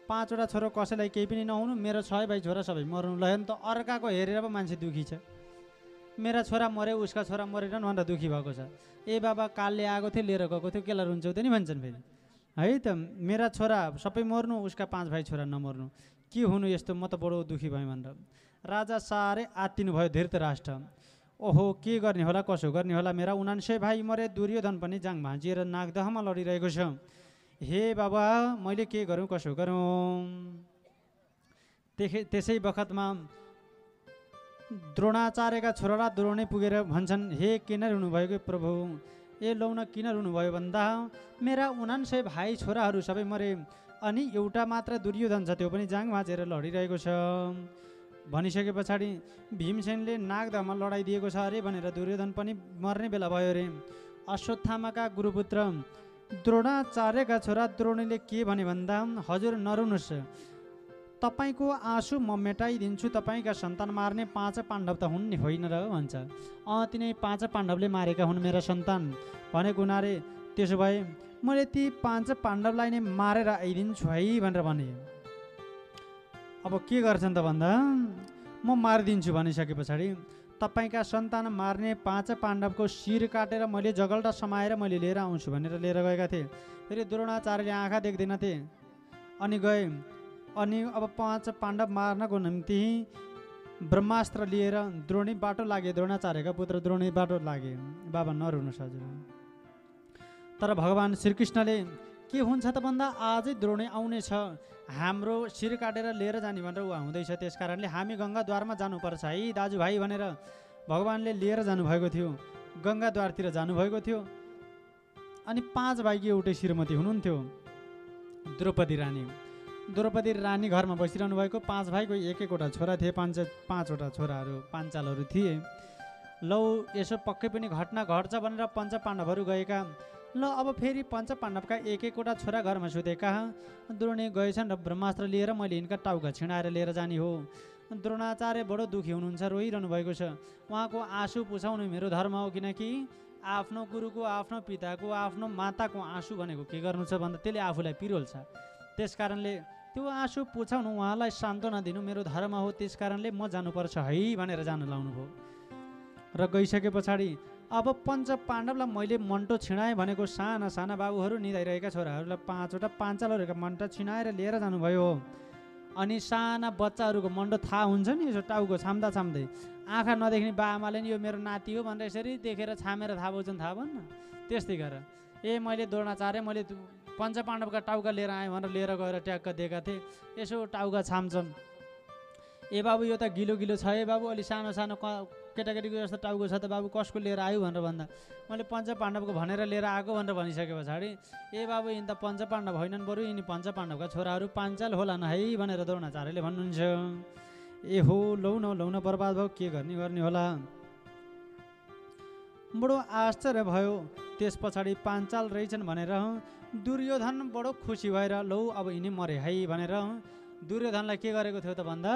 5वटा छोरो कसैलाई केही पनि नहुनु, मेरो 100 भाइ छोरा सबै मर्नु। ल त अर्काको हेरेर पो मान्छे दुखी छ। मेरा छोरा मऱ्यो उसका छोरा मरेनन् भनेर दुखी भएको छ। ए बाबा कालले आएको थियो लिएर गएको थियो केलाई रुन्छौ त नि भन्छन् फेरि है त। मेरा छोरा सबै मर्नु उसका 5 भाइ छोरा नमर्नु के हुनु यस्तो, म त बडो दुखी भएँ भनेर राजा साह्रै आत्तिनु भयो धृतराष्ट्र। ओहो के गर्ने होला कसो गर्ने होला, मेरा 79 भाइ मरे, दुर्योधन पनि जाङ भाँचिएर नागदहमा लडिरहेको छ। हे बाबा मैले के गरौँ कसो गरौँ। त्यसै बखतमा द्रोणाचार्यका छोरालाई द्रोणै पुगेर भन्छन् हे किन रुनुभएको प्रभु। ए लौन किन रुनुभयो भन्दा मेरा 79 भाइ छोराहरू सबै मरे अनि एउटा मात्र दुर्योधन छ त्यो पनि जाङ भाँचेर लडिरहेको छ। भनिसके पछाडि भीमसेनले नागदहमा लडाइदिएको छ अरे भनेर दुर्योधन पनि मर्ने बेला भयो अरे। अश्वत्थामाका गुरुपुत्र द्रोणाचार्यका छोरा द्रोणीले के भने भन्दा हजुर नरुनुहोस्, तपाईँको आँसु म मेटाइदिन्छु, तपाईँका सन्तान मार्ने 5 पाण्डव त हुन् नि होइन र भन्छ। तिनै 5 पाण्डवले मारेका हुन् मेरा सन्तान भनेको हुनाले त्यसो भए मैले ती 5 पाण्डवलाई नै मारेर आइदिन्छु है भनेर भने। अब के गर्छन् त भन्दा म मारिदिन्छु भनिसके पछाडि तपाईँका सन्तान मार्ने 5 पाण्डवको शिर काटेर मैले जगल्टा समाएर मैले लिएर आउँछु भनेर लिएर गएका थिए। फेरि द्रोणाचार्यले आँखा देख्दैनथे अनि गए। अनि अब 5 पाण्डव मार्नको निम्ति ब्रह्मास्त्र लिएर द्रोणी बाटो लागे। द्रोणाचार्यका पुत्र द्रोणी बाटो लागे। बाबा नरुनुहोस् हजुर। तर भगवान् श्रीकृष्णले के हुन्छ त भन्दा आजै द्रोणी आउने छ, हाम्रो शिर काटेर लिएर जाने भनेर ऊ आउँदैछ। त्यस कारणले हामी गङ्गाद्वारमा जानुपर्छ है दाजुभाइ भनेर भगवान्ले लिएर जानुभएको थियो। गङ्गाद्वारतिर जानुभएको थियो। अनि 5 भाइकी एउटै श्रीमती हुनुहुन्थ्यो द्रौपदी रानी। द्रौपदी रानी घरमा बसिरहनु भएको। 5 भाइको एक एकवटा छोरा थिए। 5वटा छोराहरू पाञ्चालहरू थिए। लौ यसो पक्कै पनि घटना घट्छ भनेर पञ्च पाण्डवहरू गएका। ल अब फेरि पञ्च पाण्डवका एक एकवटा छोरा घरमा सुतेका। द्रोणी गएछन् र ब्रह्मास्त्र लिएर मैले यिनका टाउका छिँडाएर लिएर जाने हो। द्रोणाचार्य बडो दुखी हुनुहुन्छ, रोइरहनु भएको छ। उहाँको आँसु पुछाउनु मेरो धर्म हो, किनकि आफ्नो गुरुको आफ्नो पिताको आफ्नो माताको आँसु भनेको के गर्नु छ भन्दा त्यसले आफूलाई पिरोल्छ। त्यस कारणले त्यो आँसु पुछाउनु उहाँलाई सान्त्वना दिनु मेरो धर्म हो। त्यस कारणले म जानुपर्छ है भनेर जान लाउनु भयो। र र गइसके पछाडि अब पञ्च पाण्डवलाई मैले मन्टो छिणाएँ भनेको साना साना बाबुहरू निधाइरहेका छोराहरूलाई 5वटा पाञ्चालहरूका मन्टो छिणाएर लिएर जानुभयो। अनि साना बच्चाहरूको मन्टो थाहा हुन्छ नि, यसो टाउको छाम्दा छाम्दै आँखा नदेख्ने बा आमाले नि यो मेरो नाति हो भनेर यसरी देखेर छामेर थाहा पाउँछन्, थाहा भन्न। त्यस्तै गरेर मैले द्रोणाचार्य मैले पञ्च पाण्डवका टाउका लिएर आएँ भनेर लिएर गएर ट्याक्क दिएका थिएँ। यसो टाउका छाम्छन्, ए बाबु यो त गिलो गिलो छ है बाबु, अलि सानो सानो केटाकेटीको जस्तो टाउको छ त बाबु, कसको लिएर आयो भनेर भन्दा मैले पञ्च पाण्डवको भनेर लिएर आएको भनेर भनिसके पछाडि ए बाबु यिनी त पञ्च पाण्डव होइनन्, बरु यिनी पञ्च पाण्डवका छोराहरू पाञ्चाल होलान् है भनेर द्रोणाचार्यले भन्नुहुन्छ। ए हो लौ न बर्बाद भयो, के गर्ने होला। बडो आश्चर्य भयो। त्यस पछाडि पाञ्चाल रहेछन् भनेर दुर्योधन बडो खुसी भएर लौ अब यिनी मरे है भनेर दुर्योधनलाई के गरेको थियो त भन्दा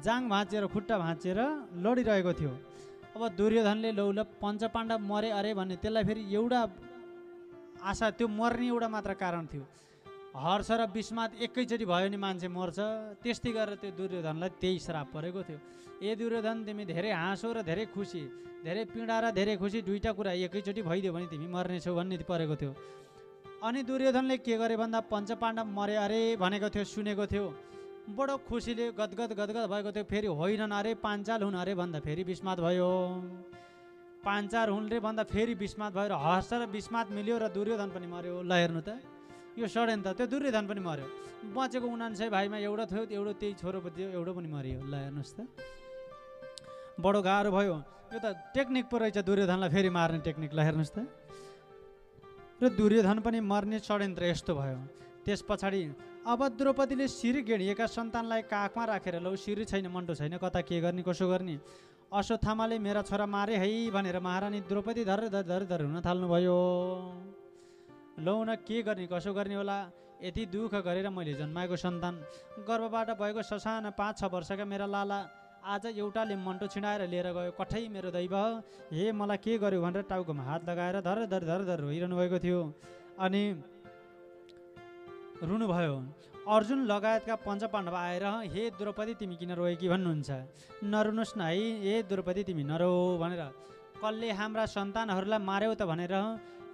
जाङ भाँचेर खुट्टा भाँचेर लडिरहेको थियो। अब दुर्योधनले लौ ल पञ्च पाण्डव मरे अरे भन्ने त्यसलाई फेरि एउटा आशा, त्यो मर्ने एउटा मात्र कारण थियो। हर्ष र विस्मात एकैचोटि भयो नि मान्छे मर्छ, त्यस्तै गरेर त्यो दुर्योधनलाई त्यही श्राप परेको थियो। ए दुर्योधन तिमी धेरै हाँसो र धेरै खुसी, धेरै पीडा र धेरै खुसी दुईटा कुरा एकैचोटि भइदियो भने तिमी मर्नेछौ भन्ने परेको थियो। अनि दुर्योधनले के गरे भन्दा पञ्च पाण्डव मरे अरे भनेको थियो, सुनेको थियो, बडो खुसीले गदगद भएको थियो। फेरि होइनन् अरे पाञ्चाल हुन् अरे भन्दा फेरि विस्मात भयो। पाञ्चाल हुन् रे भन्दा फेरि विस्मात भयो र हर्ष र विस्मात मिल्यो र दुर्योधन पनि मर्यो। ल हेर्नु त यो षड्यन्त्र, त्यो दुर्योधन पनि मर्यो। बचेको 99 भाइमा एउटा थियो, एउटा त्यही छोरोपति एउटा पनि मरियो। ल हेर्नुहोस् त बडो गाह्रो भयो। यो त टेक्निक पो रहेछ दुर्योधनलाई फेरि मार्ने टेक्निक। ल हेर्नुहोस् त र दुर्योधन पनि मर्ने षड्यन्त्र यस्तो भयो। त्यस पछाडि अब द्रौपदीले शिर गेडिएका सन्तानलाई काखमा राखेर लौ शिर छैन मन्टो छैन, कता के गर्ने कसो गर्ने, अश्वत्थामाले मेरा छोरा मारे है भनेर महारानी द्रौपदी धर हुन थाल्नुभयो। लौ न के गर्ने कसो गर्ने होला, यति दुःख गरेर मैले जन्माएको सन्तान, गर्भबाट भएको ससाना 5-6 वर्षका मेरा लाला आज एउटाले मन्टो छिडाएर लिएर गयो, कठै मेरो दैव, हे मलाई के गर्यो भनेर टाउकोमा हात लगाएर धर रोइरहनु भएको थियो। अनि रुनुभयो। अर्जुन लगायतका पञ्च पाण्डव आएर हे द्रौपदी तिमी किन रोएकी भन्नुहुन्छ। नरुनुहोस् न है, हे द्रौपदी तिमी नरो भनेर कसले हाम्रा सन्तानहरूलाई मार्यो त भनेर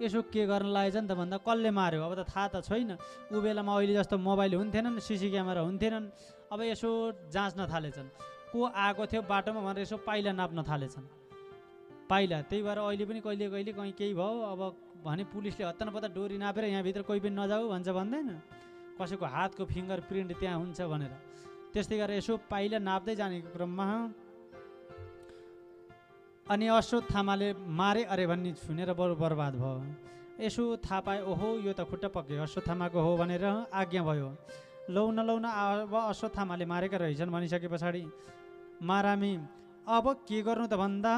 यसो के गर्न लागेछ नि त भन्दा कसले मार्यो अब त थाहा त छैन। ऊ बेलामा अहिले जस्तो मोबाइल हुन्थेनन्, सिसी क्यामेरा हुन्थेनन्, अब यसो जाँच्न थालेछन् को आएको थियो बाटोमा भनेर यसो पाइला नाप्न थालेछन् पाइला। त्यही भएर अहिले पनि कहिले कहिले कहीँ केही भयो अब भने पुलिसले हत्तनपत्ता डोरी नापेर यहाँभित्र कोही पनि नजाऊ भन्छ, भन्दैन कसैको हातको फिङ्गर प्रिन्ट त्यहाँ हुन्छ भनेर। त्यस्तै गरेर यसो पाइला नाप्दै जाने क्रममा अनि अश्वत्थामाले मारे अरे भन्ने सुनेर बरु बर्बाद भयो। यसो थाहा पाए ओहो यो त खुट्टा पक्यो अश्वत्थामाको हो भनेर आज्ञा भयो। लौ न अब अश्वत्थामाले मारेका रहेछन् भनिसके पछाडि महारामी अब के गर्नु त भन्दा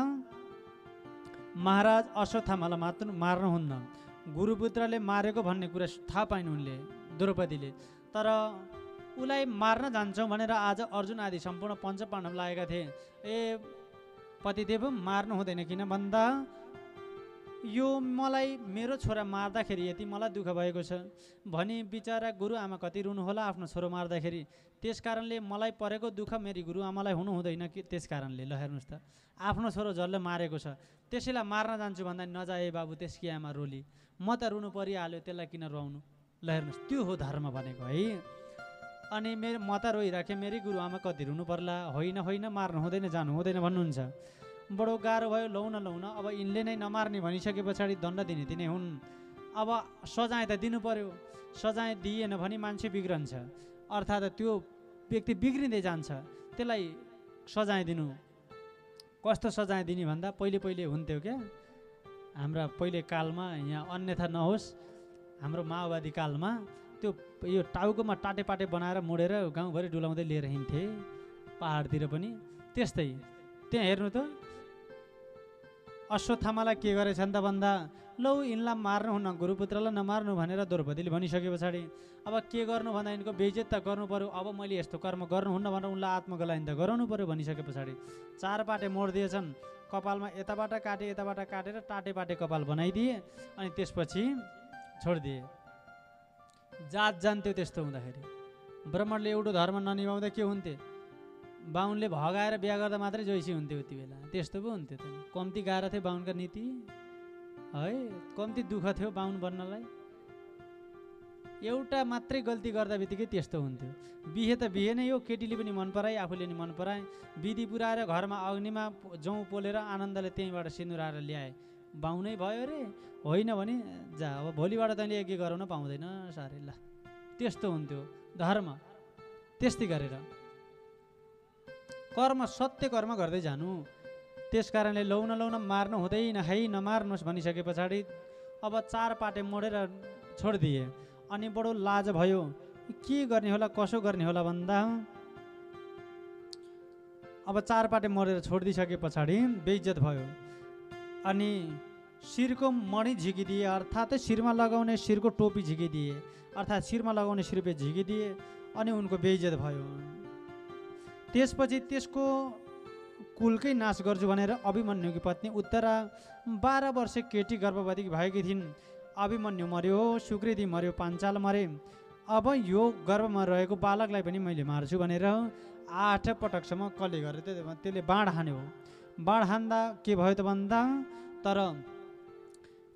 महाराज अश्वत्थामालाई मार्नुहुन्न, गुरुपुत्रले मारेको भन्ने कुरा थाहा पाइन् उनले द्रौपदीले, तर उसलाई मार्न जान्छौँ भनेर आज अर्जुन आदि सम्पूर्ण पञ्च पाण्डव लागेका थिए। ए पतिदेव मार्नु हुँदैन किन भन्दा यो मलाई मेरो छोरा मार्दाखेरि यति मलाई दुःख भएको छ भनी बिचरा गुरुआमा कति रुनु होला आफ्नो छोरो मार्दाखेरि, त्यस कारणले मलाई परेको दुःख मेरी गुरुआमालाई हुनु हुँदैन कि त्यस कारणले। ल हेर्नुहोस् त आफ्नो छोरो जसले मारेको छ त्यसैलाई मार्न जान्छु भन्दा नजाए बाबु त्यसकी आमा रोली, म त रुनु परिहाल्यो त्यसलाई किन रुवाउनु। ल हेर्नुहोस् त्यो हो धर्म भनेको है। अनि म त रोइराखेँ मेरी गुरुआमा कति रुनु पर्ला, होइन मार्नु हुँदैन जानु हुँदैन भन्नुहुन्छ। बडो गाह्रो भयो। लौ न अब यिनले नै नमार्ने भनिसके पछाडि दण्ड दिने तिनै हुन्, अब सजाय त दिनु पर्यो। सजाय दिएन भने मान्छे बिग्रन्छ, अर्थात् त्यो व्यक्ति बिग्रिँदै जान्छ, त्यसलाई सजाय दिनु। कस्तो सजाय दिने भन्दा पहिले हुन्थ्यो क्या हाम्रा पहिले कालमा, यहाँ अन्यथा नहोस् हाम्रो माओवादी कालमा त्यो यो टाउकोमा टाटेपाटे बनाएर मोडेर गाउँभरि डुलाउँदै लिएर हिँड्थे पहाडतिर पनि। त्यस्तै त्यहाँ हेर्नु त अश्वत्थामालाई के गरेछन् त भन्दा लौ यिनलाई मार्नुहुन्न, गुरुपुत्रलाई नमार्नु भनेर द्रौपदीले भनिसके पछाडि अब के गर्नु भन्दा यिनको बेइज्जत त गर्नु पर्यो। अब मैले यस्तो कर्म गर्नुहुन्न भनेर उनलाई आत्मगलाइन त गराउनु पर्यो भनिसके पछाडि 4 पाटे मोडिदिएछन्, कपालमा यताबाट काटेर टाटेपाटे कपाल बनाइदिए अनि त्यसपछि छोडिदिए। जात जान्थ्यो त्यस्तो हुँदाखेरि। ब्राह्मणले एउटा धर्म ननिभाउँदा के हुन्थे, बाहुनले भगाएर बिहा गर्दा मात्रै जोइसी हुन्थ्यो उति बेला, त्यस्तो पो हुन्थ्यो त। कम्ती गाह्रो थियो बाहुनका नीति है, कम्ती दुःख थियो बाहुन बन्नलाई। एउटा मात्रै गल्ती गर्दा बित्तिकै त्यस्तो हुन्थ्यो। बिहे त बिहे नै हो, केटीले पनि मन पराए आफूले नि मन पराए, विधि पुऱ्याएर घरमा अग्निमा जौँ पोलेर आनन्दले त्यहीँबाट सिन्दुराएर ल्याए, बाहुनै भयो रे। होइन भने जा अब भोलिबाट तैँले यज्ञ गराउन पाउँदैन सारे। ल त्यस्तो हुन्थ्यो धर्म। त्यस्तै गरेर कर्म, सत्य कर्म गर्दै जानु। त्यस कारणले लौन मार्नु हुँदैन है, नमार्नुहोस् भनिसके पछाडि अब 4 पाटे मोडेर छोडिदिए। अनि बडो लाज भयो, के गर्ने होला कसो गर्ने होला भन्दा अब 4 पाटे मोडेर छोडिदिइसके पछाडि बेइज्जत भयो। अनि शिरको मणि झिकिदिए, अर्थात् शिरमा लगाउने शिरको टोपी झिकिदिए, अर्थात् शिरमा लगाउने शिरपे झिकिदिए। अनि उनको बेइज्जत भयो। त्यसपछि त्यसको कुलकै नाश गर्छु भनेर अभिमन्युकी पत्नी उत्तरा 12 वर्ष केटी गर्भवती भएकी थिइन्। अभिमन्यु मर्यो, सुकृति मर्यो, पाञ्चाल मरे। अब यो गर्भमा रहेको बालकलाई पनि मैले मार्छु भनेर 8 पटकसम्म कसले गर्यो त्यसले बाण हान्यो। बाण हान्दा के भयो त भन्दा तर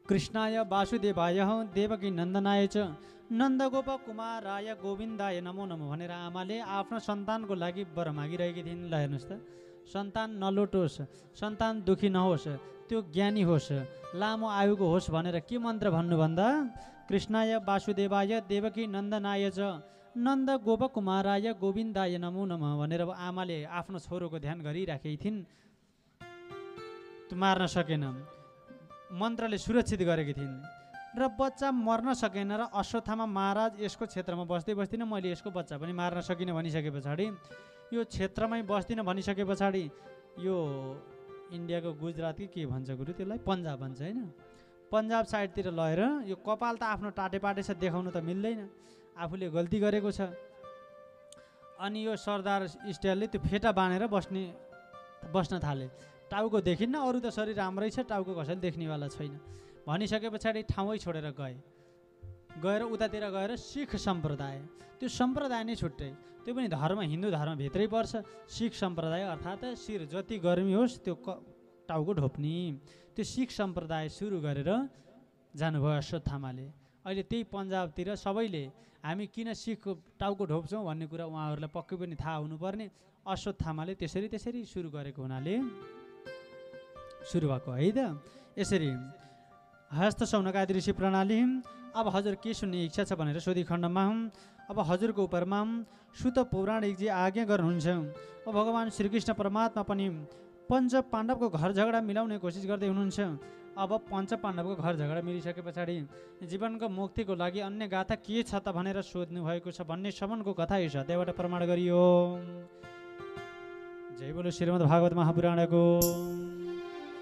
कृष्णाय वासुदेवाय देवकी नन्दनाय च नन्दगोप कुमाराय गोविन्दाय नमो नमो भनेर आमाले आफ्नो सन्तानको लागि वर मागिरहेकी थिइन्। ल हेर्नुहोस् त, सन्तान नलोटोस्, सन्तान दुखी नहोस्, त्यो ज्ञानी होस्, लामो आयुको होस् भनेर के मन्त्र भन्नु भन्दा कृष्णाय वासुदेवाय देवकी नन्दनाय च नन्द गोप कुमाराय गोविन्दाय नमो नमः भनेर आमाले आफ्नो छोरोको ध्यान गरिराखेकी थिइन्। त्यो मार्न सकेन, मन्त्रले सुरक्षित गरेकी थिइन् र बच्चा मर्न सकेन। र अश्वत्थामा महाराज यसको क्षेत्रमा बस्दै बस्दिनँ, मैले यसको बच्चा पनि मार्न सकिनँ भनिसके पछाडि, यो क्षेत्रमै बस्दिनँ भनिसके पछाडि यो इन्डियाको गुजरात के भन्छ गुरु त्यसलाई, पन्जाब भन्छ होइन, पन्जाब साइडतिर लगेर यो कपाल त आफ्नो टाटेपाटे छ, देखाउनु त मिल्दैन, आफूले गल्ती गरेको छ। अनि यो सरदार स्टाइलले त्यो फेटा बाँधेर बस्न थाले। टाउको देखिन्न, अरू त शरीर राम्रै छ, टाउको कसैले देख्नेवाला छैन भनिसके पछाडि ठाउँै छोडेर गएर उतातिर गएर सिख सम्प्रदाय, त्यो सम्प्रदाय नै छुट्टै, त्यो पनि धर्म हिन्दू धर्मभित्रै पर्छ। सिख सम्प्रदाय अर्थात् शिर जति गर्मी होस् त्यो टाउको ढोप्ने, त्यो सिख सम्प्रदाय सुरु गरेर जानुभयो अश्वत्थामाले। अहिले त्यही पन्जाबतिर सबैले हामी किन सिख टाउको ढोप्छौँ भन्ने कुरा उहाँहरूलाई पक्कै पनि थाहा हुनुपर्ने। अश्वत्थामाले त्यसरी सुरु गरेको हुनाले सुरु भएको है त। यसरी हस्त सौनकादि ऋषि प्रणाली। अब हजुर के सुन्ने इच्छा छ भनेर सोधी खण्डमा अब हजुरको उपरमा सुत पौराणिकजी आज्ञा गर्नुहुन्छ। अब भगवान् श्रीकृष्ण परमात्मा पनि पञ्च पाण्डवको घर झगडा मिलाउने कोसिस गर्दै हुनुहुन्छ। अब पञ्च पाण्डवको घर झगडा मिलिसके पछाडि जीवनको मुक्तिको लागि अन्य गाथा के छ त भनेर सोध्नु भएको छ भन्ने सम्मको कथा यस अध्यायबाट प्रमाण गरियो। जय बोलो श्रीमद् भागवत महापुराणको।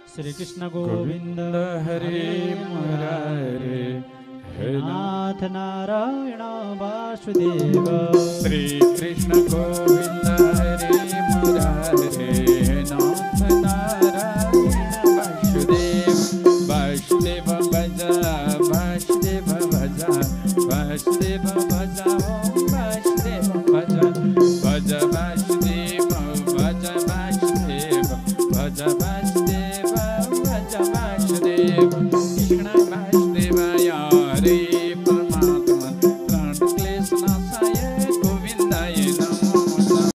श्री कृष्ण गोविंद हरे मुरारे हे नाथ नारायण वासुदेव। श्री कृष्ण गोविंद हरे मुरारे